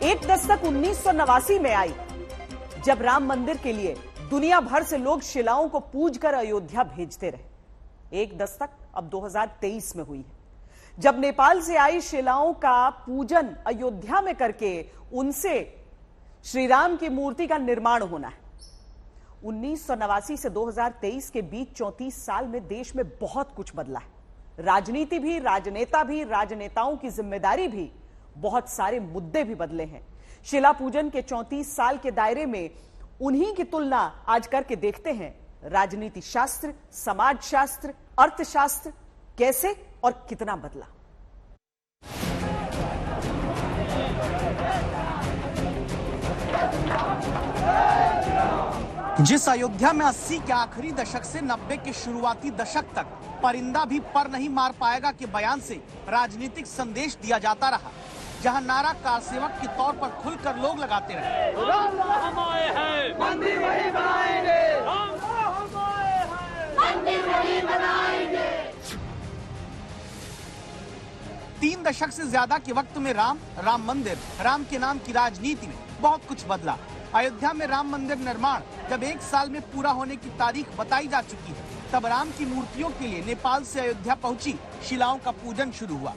एक दस्तक 1989 में आई, जब राम मंदिर के लिए दुनिया भर से लोग शिलाओं को पूजकर अयोध्या भेजते रहे। एक दस्तक अब 2023 में हुई है, जब नेपाल से आई शिलाओं का पूजन अयोध्या में करके उनसे श्री राम की मूर्ति का निर्माण होना है। 1989 से 2023 के बीच 34 साल में देश में बहुत कुछ बदला है। राजनीति भी, राजनेता भी, राजनेताओं की जिम्मेदारी भी, बहुत सारे मुद्दे भी बदले हैं। शिला पूजन के 34 साल के दायरे में उन्हीं की तुलना आज करके देखते हैं। राजनीति शास्त्र, समाज शास्त्र, अर्थशास्त्र कैसे और कितना बदला। जिस अयोध्या में 80 के आखिरी दशक से 90 के शुरुआती दशक तक परिंदा भी पर नहीं मार पाएगा के बयान से राजनीतिक संदेश दिया जाता रहा, जहां नारा कार सेवक के तौर पर खुलकर लोग लगाते रहे। हम आए हैं, मंदिर वही बनाएंगे, हम आए हैं, मंदिर वही बनाएंगे। 3 दशक से ज्यादा के वक्त में राम मंदिर, राम के नाम की राजनीति में बहुत कुछ बदला। अयोध्या में राम मंदिर निर्माण जब 1 साल में पूरा होने की तारीख बताई जा चुकी है, तब राम की मूर्तियों के लिए नेपाल से अयोध्या पहुंची शिलाओं का पूजन शुरू हुआ।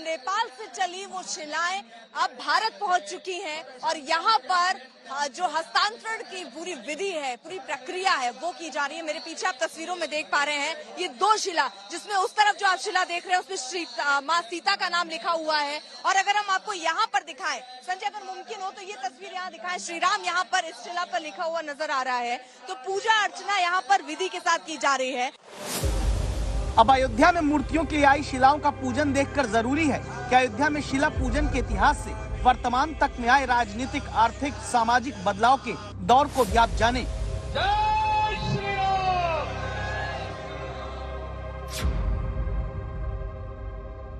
नेपाल से चली वो शिलाएं अब भारत पहुंच चुकी हैं और यहाँ पर जो हस्तांतरण की पूरी विधि है, पूरी प्रक्रिया है, वो की जा रही है। मेरे पीछे आप तस्वीरों में देख पा रहे हैं ये 2 शिला, जिसमें उस तरफ जो आप शिला देख रहे हैं उसमें श्री माँ सीता का नाम लिखा हुआ है। और अगर हम आपको यहाँ पर दिखाएं, संजय अगर मुमकिन हो तो ये तस्वीर यहाँ दिखाएं, श्री राम यहाँ पर इस शिला पर लिखा हुआ नजर आ रहा है। तो पूजा अर्चना यहाँ पर विधि के साथ की जा रही है। अब अयोध्या में मूर्तियों के लिए आई शिलाओं का पूजन देखकर जरूरी है कि अयोध्या में शिला पूजन के इतिहास से वर्तमान तक में आए राजनीतिक, आर्थिक, सामाजिक बदलाव के दौर को भी आप जाने। जय श्री राम।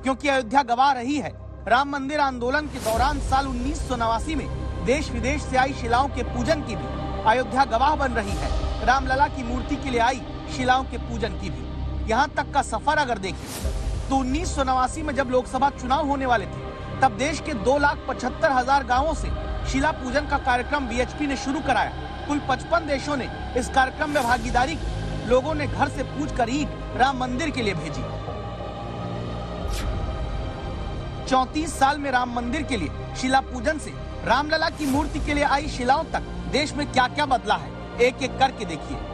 क्योंकि अयोध्या गवाह रही है राम मंदिर आंदोलन के दौरान साल 1989 में देश विदेश से आई शिलाओं के पूजन की भी अयोध्या गवाह बन रही है। रामलला की मूर्ति के लिए आई शिलाओं के पूजन की भी। यहाँ तक का सफर अगर देखें तो 1989 में जब लोकसभा चुनाव होने वाले थे, तब देश के 2,75,000 गांवों से शिला पूजन का कार्यक्रम बीएचपी ने शुरू कराया। कुल 55 देशों ने इस कार्यक्रम में भागीदारी की। लोगों ने घर से पूजकर ईंट राम मंदिर के लिए भेजी। 34 साल में राम मंदिर के लिए शिला पूजन से रामलला की मूर्ति के लिए आई शिलाओं तक देश में क्या क्या बदला है, एक एक करके देखिए।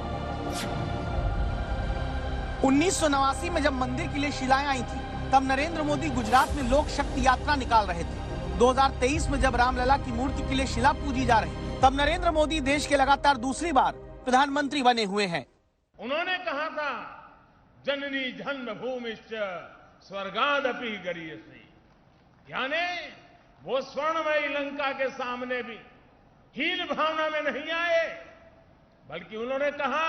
1989 में जब मंदिर के लिए शिलाएं आई थी, तब नरेंद्र मोदी गुजरात में लोक शक्ति यात्रा निकाल रहे थे। 2023 में जब रामलला की मूर्ति के लिए शिला पूजी जा रही, तब नरेंद्र मोदी देश के लगातार दूसरी बार प्रधानमंत्री बने हुए हैं। उन्होंने कहा था, जननी जन्मभूमिश्च स्वर्गादपि गरीयसी, यानी वो स्वर्णमयी लंका के सामने भी हीन भावना में नहीं आए, बल्कि उन्होंने कहा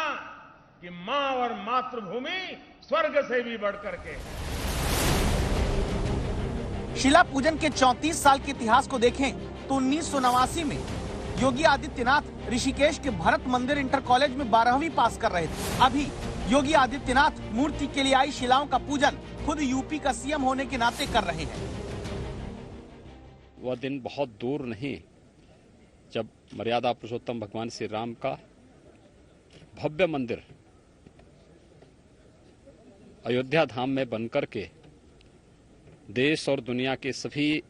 कि मां और मातृभूमि स्वर्ग से भी बढ़कर के। शिला पूजन के 34 साल के इतिहास को देखें तो 1989 में योगी आदित्यनाथ ऋषिकेश के भरत मंदिर इंटर कॉलेज में 12वीं पास कर रहे थे। अभी योगी आदित्यनाथ मूर्ति के लिए आई शिलाओं का पूजन खुद यूपी का सीएम होने के नाते कर रहे हैं। वह दिन बहुत दूर नहीं जब मर्यादा पुरुषोत्तम भगवान श्री राम का भव्य मंदिर अयोध्या धाम में बनकर के देश और दुनिया के सभी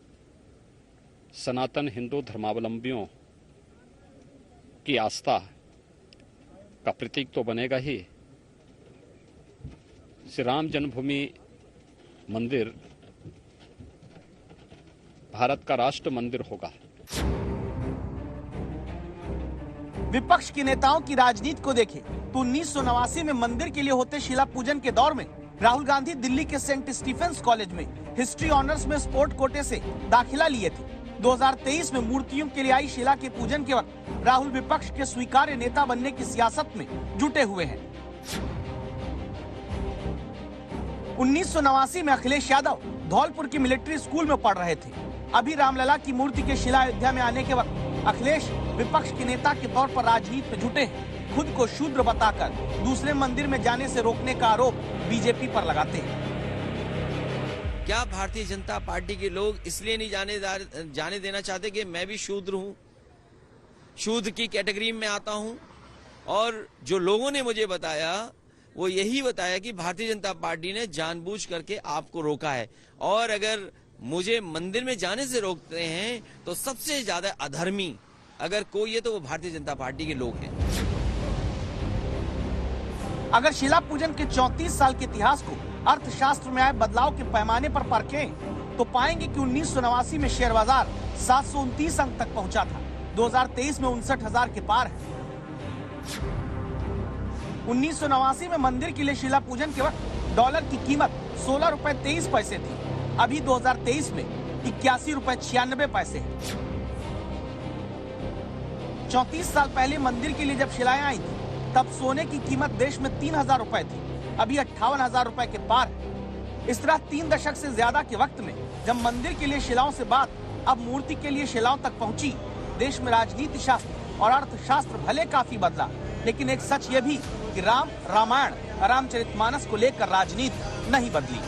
सनातन हिंदू धर्मावलंबियों की आस्था का प्रतीक तो बनेगा ही। श्री राम जन्मभूमि मंदिर भारत का राष्ट्र मंदिर होगा। विपक्ष के नेताओं की राजनीति को देखें तो 1989 में मंदिर के लिए होते शिला पूजन के दौर में राहुल गांधी दिल्ली के सेंट स्टीफेंस कॉलेज में हिस्ट्री ऑनर्स में स्पोर्ट कोटे से दाखिला लिए थे। 2023 में मूर्तियों के लिए आई शिला के पूजन के वक्त राहुल विपक्ष के स्वीकार्य नेता बनने की सियासत में जुटे हुए हैं। 1989 में अखिलेश यादव धौलपुर की मिलिट्री स्कूल में पढ़ रहे थे। अभी रामलला की मूर्ति के शिला अयोध्या में आने के वक्त अखिलेश विपक्ष के नेता के तौर पर राजनीति में जुटे हैं। खुद को शूद्र बताकर दूसरे मंदिर में जाने से रोकने का आरोप बीजेपी पर लगाते हैं। क्या भारतीय जनता पार्टी के लोग इसलिए नहीं जाने देना चाहते कि मैं भी शूद्र हूं, शूद्र की कैटेगरी में आता हूं? और जो लोगों ने मुझे बताया वो यही बताया कि भारतीय जनता पार्टी ने जानबूझ करके आपको रोका है, और अगर मुझे मंदिर में जाने से रोकते हैं तो सबसे ज्यादा अधर्मी अगर कोई है तो वो भारतीय जनता पार्टी के लोग हैं। अगर शिला पूजन के 34 साल के इतिहास को अर्थशास्त्र में आए बदलाव के पैमाने पर परखें तो पाएंगे कि 1989 में शेयर बाजार 729 अंक तक पहुंचा था, 2023 में 59,000 के पार है। 1989 में मंदिर के लिए शिला पूजन के वक्त डॉलर की कीमत 16 रुपए 23 पैसे थी, अभी 2023 में 81 रुपए 96 पैसे है। 34 साल पहले मंदिर के लिए जब शिलाएं आई थी तब सोने की कीमत देश में 3,000 रुपए थी, अभी 58,000 रुपए के पार है। इस तरह 3 दशक से ज्यादा के वक्त में जब मंदिर के लिए शिलाओं से बात अब मूर्ति के लिए शिलाओं तक पहुंची, देश में राजनीति शास्त्र और अर्थशास्त्र भले काफी बदला, लेकिन एक सच ये भी कि रामायण रामचरितमानस को लेकर राजनीति नहीं बदली।